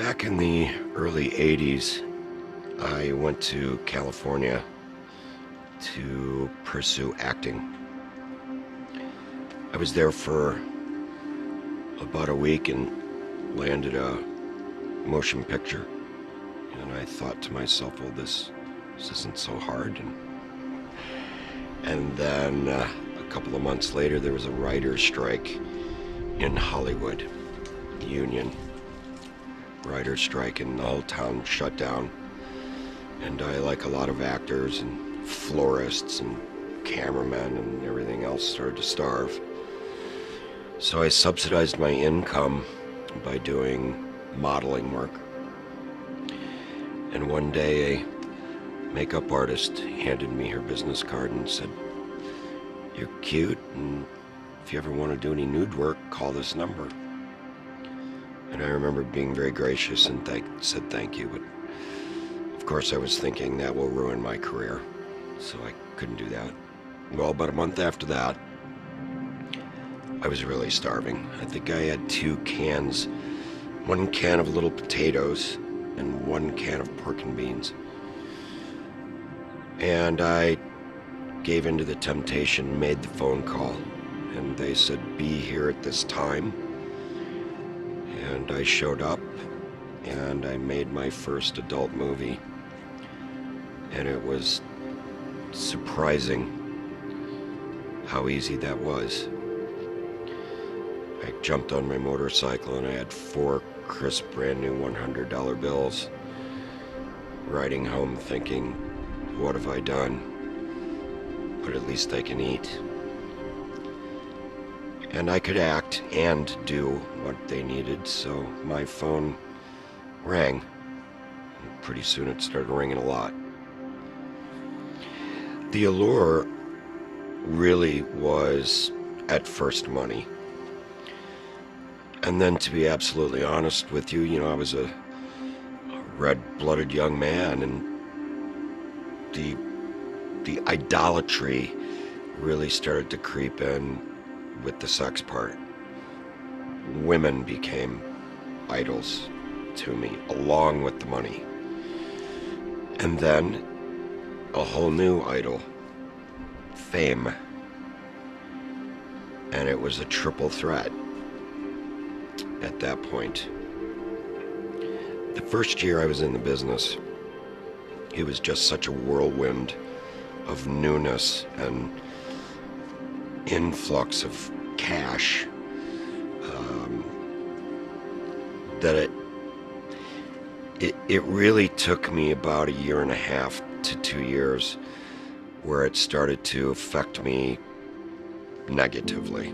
Back in the early 80s, I went to California to pursue acting. I was there for about a week and landed a motion picture. And I thought to myself, well, this isn't so hard. And then a couple of months later, there was a writer's strike in Hollywood, union writer's strike, and the whole town shut down. And I, like a lot of actors and florists and cameramen and everything else, started to starve. So I subsidized my income by doing modeling work. And one day a makeup artist handed me her business card and said, "You're cute, and if you ever want to do any nude work, call this number." And I remember being very gracious and said thank you, but of course I was thinking that will ruin my career, so I couldn't do that. Well, about a month after that, I was really starving. I think I had 2 cans, 1 can of little potatoes and 1 can of pork and beans. And I gave into the temptation, made the phone call, and they said, "Be here at this time." And I showed up, and I made my first adult movie. And it was surprising how easy that was. I jumped on my motorcycle and I had 4 crisp, brand new $100 bills, riding home thinking, what have I done? But at least I can eat. And I could act and do what they needed, so my phone rang. And pretty soon it started ringing a lot. The allure really was at first money. And then, to be absolutely honest with you, I was a red-blooded young man, and the idolatry really started to creep in with the sex part. Women became idols to me, along with the money. And then a whole new idol, fame. And it was a triple threat at that point. The first year I was in the business, it was just such a whirlwind of newness and influx of cash that it really took me about 1.5 to 2 years where it started to affect me negatively.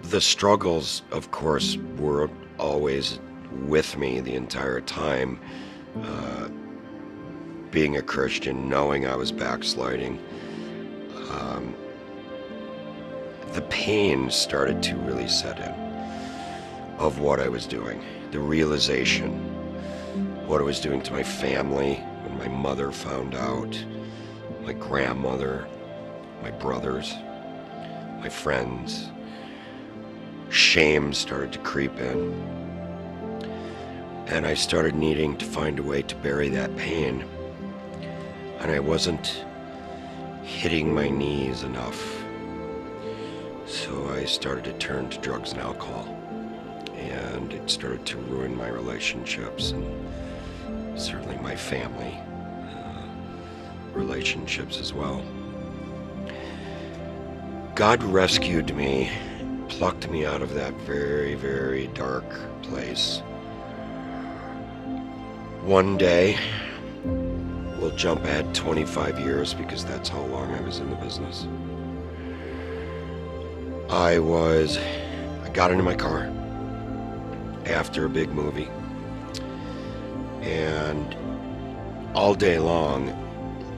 The struggles, of course, were always with me the entire time. Being a Christian, knowing I was backsliding, the pain started to really set in of what I was doing. The realization, what I was doing to my family when my mother found out, my grandmother, my brothers, my friends. Shame started to creep in. And I started needing to find a way to bury that pain. And I wasn't hitting my knees enough. So I started to turn to drugs and alcohol. And it started to ruin my relationships and certainly my family relationships as well. God rescued me, plucked me out of that very, very dark place. One day, we'll jump ahead 25 years because that's how long I was in the business. I got into my car after a big movie, and all day long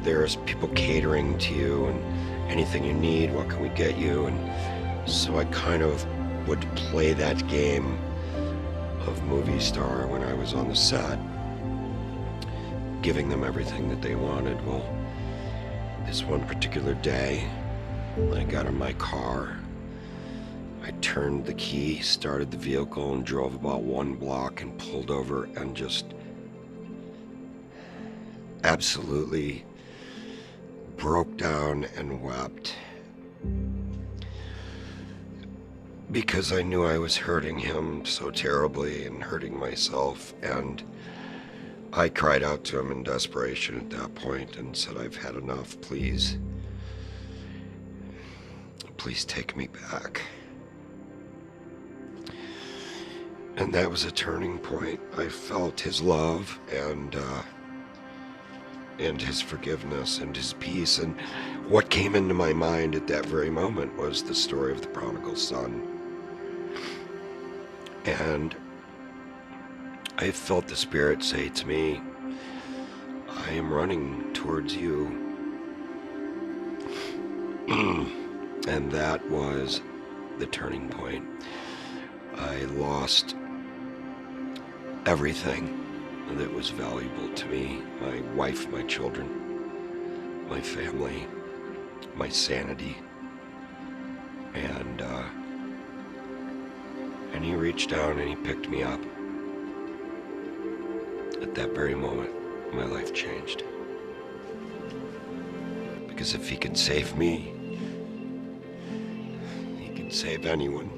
there's people catering to you and anything you need, what can we get you? And so I kind of would play that game of movie star when I was on the set, giving them everything that they wanted. Well, this one particular day, I got in my car, I turned the key, started the vehicle, and drove about 1 block and pulled over and just absolutely broke down and wept. Because I knew I was hurting him so terribly and hurting myself, and I cried out to him in desperation at that point and said, "I've had enough, please. Please take me back." And that was a turning point. I felt his love and his forgiveness and his peace. And what came into my mind at that very moment was the story of the prodigal son. And I felt the Spirit say to me, "I am running towards you." And that was the turning point. I lost everything that was valuable to me. My wife, my children, my family, my sanity. And he reached down and he picked me up. At that very moment, my life changed. Because if he could save me, he can save anyone.